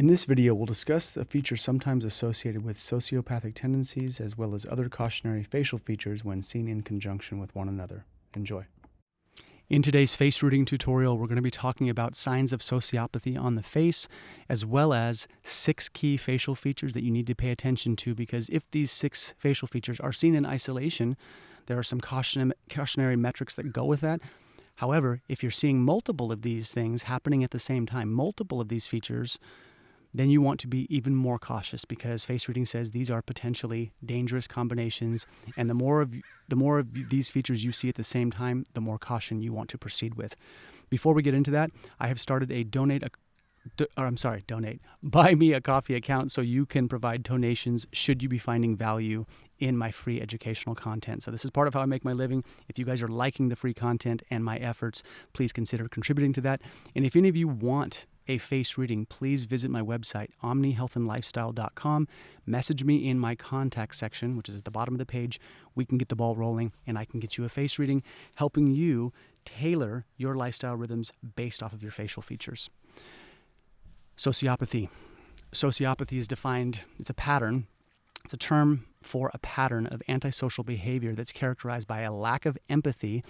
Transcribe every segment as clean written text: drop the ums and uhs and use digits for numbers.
In this video, we'll discuss the features sometimes associated with sociopathic tendencies as well as other cautionary facial features when seen in conjunction with one another. Enjoy. In today's face reading tutorial, we're going to be talking about signs of sociopathy on the face, as well as 6 key facial features that you need to pay attention to, because if these 6 facial features are seen in isolation, there are some cautionary metrics that go with that. However, if you're seeing multiple of these things happening at the same time, multiple of these features, then you want to be even more cautious, because face reading says these are potentially dangerous combinations, and the more of these features you see at the same time, the more caution you want to proceed with. Before we get into that, I have started a buy me a coffee account so you can provide donations should you be finding value in my free educational content. So this is part of how I make my living. If you guys are liking the free content and my efforts, please consider contributing to that. And if any of you want a face reading, please visit my website, omnihealthandlifestyle.com. Message me in my contact section, which is at the bottom of the page. We can get the ball rolling, and I can get you a face reading, helping you tailor your lifestyle rhythms based off of your facial features. Sociopathy. Sociopathy is defined, it's a pattern. It's a term for a pattern of antisocial behavior that's characterized by a lack of empathy,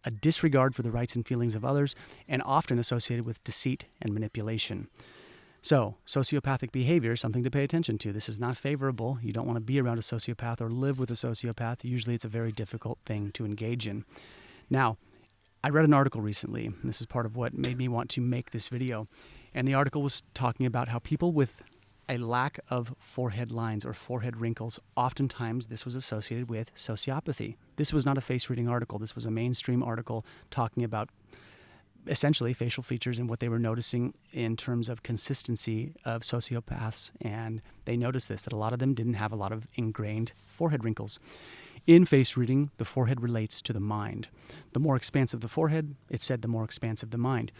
a disregard for the rights and feelings of others, and often associated with deceit and manipulation. So, sociopathic behavior is something to pay attention to. This is not favorable. You don't want to be around a sociopath or live with a sociopath. Usually it's a very difficult thing to engage in. Now, I read an article recently, and this is part of what made me want to make this video. And the article was talking about how people with a lack of forehead lines or forehead wrinkles, oftentimes this was associated with sociopathy. This was not a face reading article. This was a mainstream article talking about essentially facial features and what they were noticing in terms of consistency of sociopaths. And they noticed this, that a lot of them didn't have a lot of ingrained forehead wrinkles. In face reading, the forehead relates to the mind. The more expansive the forehead, it's said the more expansive the mind.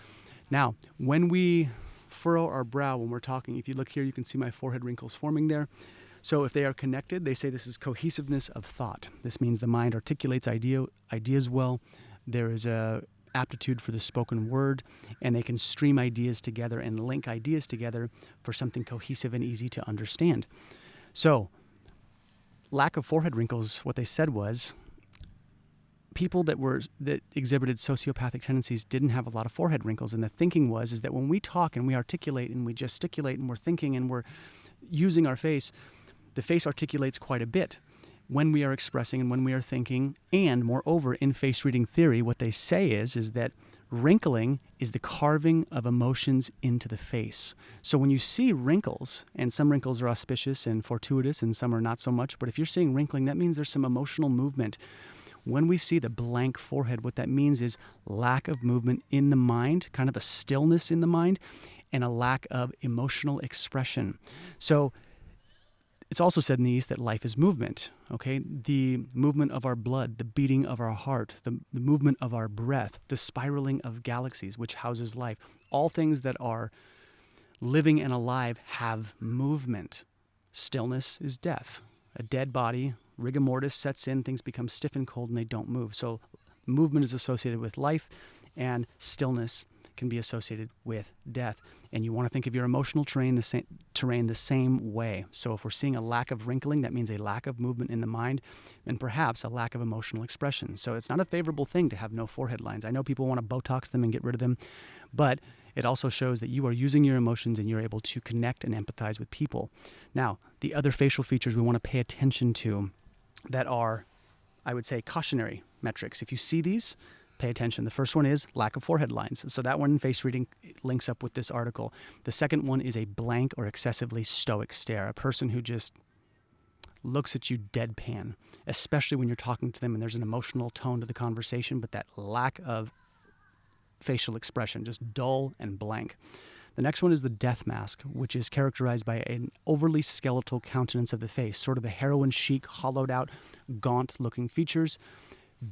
Now, when we furrow our brow when we're talking, if you look here, you can see my forehead wrinkles forming there. So if they are connected, they say this is cohesiveness of thought. This means the mind articulates ideas well. There is a aptitude for the spoken word, and they can stream ideas together and link ideas together for something cohesive and easy to understand. So lack of forehead wrinkles, what they said was people that exhibited sociopathic tendencies didn't have a lot of forehead wrinkles. And the thinking is that when we talk and we articulate and we gesticulate and we're thinking and we're using our face, the face articulates quite a bit when we are expressing and when we are thinking. And moreover, in face reading theory, what they say is that wrinkling is the carving of emotions into the face. So when you see wrinkles, and some wrinkles are auspicious and fortuitous and some are not so much, but if you're seeing wrinkling, that means there's some emotional movement. When we see the blank forehead, what that means is lack of movement in the mind, kind of a stillness in the mind, and a lack of emotional expression. So it's also said in the East that life is movement, okay? The movement of our blood, the beating of our heart, the movement of our breath, the spiraling of galaxies, which houses life. All things that are living and alive have movement. Stillness is death. A dead body, rigor mortis sets in, things become stiff and cold, and they don't move. So movement is associated with life, and stillness can be associated with death. And you want to think of your emotional terrain the same way. So if we're seeing a lack of wrinkling, that means a lack of movement in the mind, and perhaps a lack of emotional expression. So it's not a favorable thing to have no forehead lines. I know people want to Botox them and get rid of them, but it also shows that you are using your emotions and you're able to connect and empathize with people. Now, the other facial features we want to pay attention to that are, I would say, cautionary metrics. If you see these, pay attention. The first one is lack of forehead lines. So that one in face reading links up with this article. The second one is a blank or excessively stoic stare, a person who just looks at you deadpan, especially when you're talking to them and there's an emotional tone to the conversation, but that lack of facial expression, just dull and blank. The next one is the death mask, which is characterized by an overly skeletal countenance of the face, sort of the heroin chic, hollowed out, gaunt-looking features.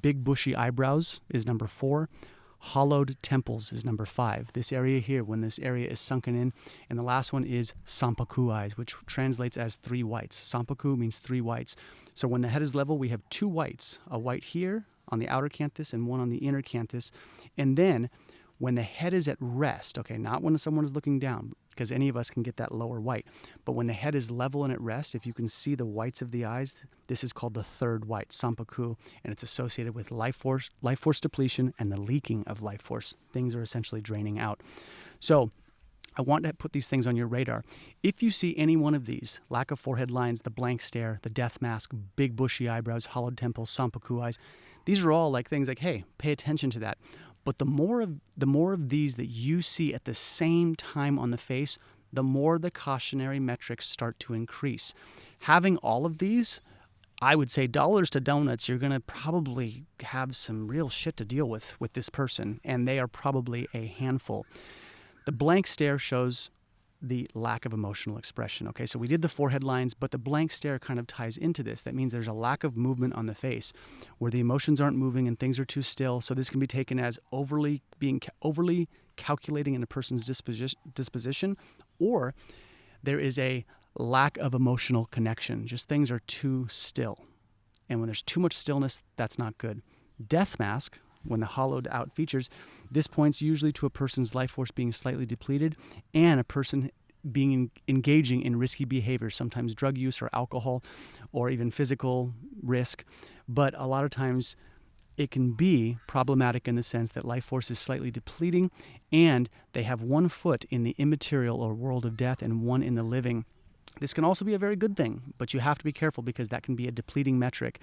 Big bushy eyebrows is number 4. Hollowed temples is number 5. This area here, when this area is sunken in. And the last one is sampaku eyes, which translates as 3 whites. Sampaku means 3 whites. So when the head is level, we have 2 whites, a white here on the outer canthus and one on the inner canthus. And then When the head is at rest, okay, not when someone is looking down, because any of us can get that lower white, but when the head is level and at rest, if you can see the whites of the eyes, this is called the third white, sampaku, and it's associated with life force depletion and the leaking of life force. Things are essentially draining out. So I want to put these things on your radar. If you see any one of these, lack of forehead lines, the blank stare, the death mask, big bushy eyebrows, hollowed temples, sampaku eyes, these are all like things like, hey, pay attention to that. But the more of these that you see at the same time on the face, the more the cautionary metrics start to increase. Having all of these, I would say dollars to donuts, you're going to probably have some real shit to deal with this person, and they are probably a handful. The blank stare shows the lack of emotional expression. Okay, so we did the forehead lines, but the blank stare kind of ties into this. That means there's a lack of movement on the face where the emotions aren't moving and things are too still. So this can be taken as overly calculating in a person's disposition, or there is a lack of emotional connection. Just things are too still. And when there's too much stillness, that's not good. Death mask, when the hollowed out features, this points usually to a person's life force being slightly depleted and a person being engaging in risky behavior, sometimes drug use or alcohol or even physical risk. But a lot of times it can be problematic in the sense that life force is slightly depleting and they have one foot in the immaterial or world of death and one in the living. This can also be a very good thing, but you have to be careful because that can be a depleting metric.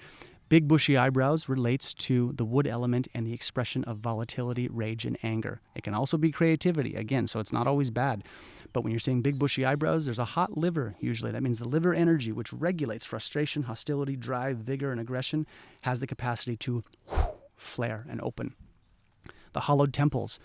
Big bushy eyebrows relates to the wood element and the expression of volatility, rage, and anger. It can also be creativity, again, so it's not always bad. But when you're seeing big bushy eyebrows, there's a hot liver usually. That means the liver energy, which regulates frustration, hostility, drive, vigor, and aggression, has the capacity to flare and open. The hollowed temples.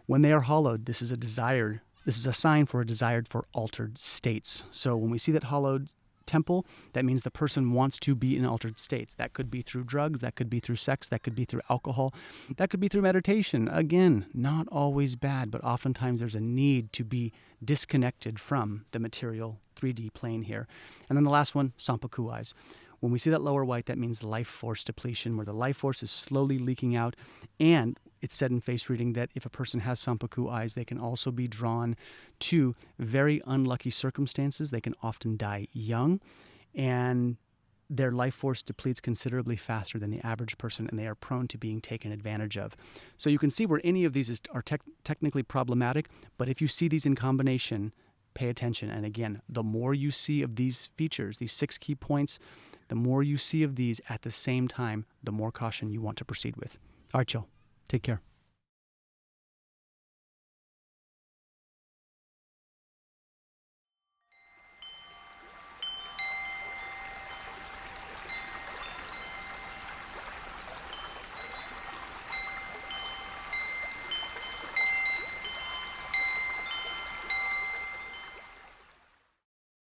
When they are hollowed, this is a sign for a desire for altered states. So when we see that hollowed temple, that means the person wants to be in altered states. That could be through drugs, that could be through sex, that could be through alcohol, that could be through meditation. Again, not always bad, but oftentimes there's a need to be disconnected from the material 3D plane here. And then the last one, sampaku eyes. When we see that lower white, that means life force depletion, where the life force is slowly leaking out. And it's said in face reading that if a person has sampaku eyes, they can also be drawn to very unlucky circumstances. They can often die young, and their life force depletes considerably faster than the average person, and they are prone to being taken advantage of. So you can see where any of these are technically problematic, but if you see these in combination, pay attention. And again, the more you see of these features, these 6 key points, the more you see of these at the same time, the more caution you want to proceed with. All right, y'all. Take care.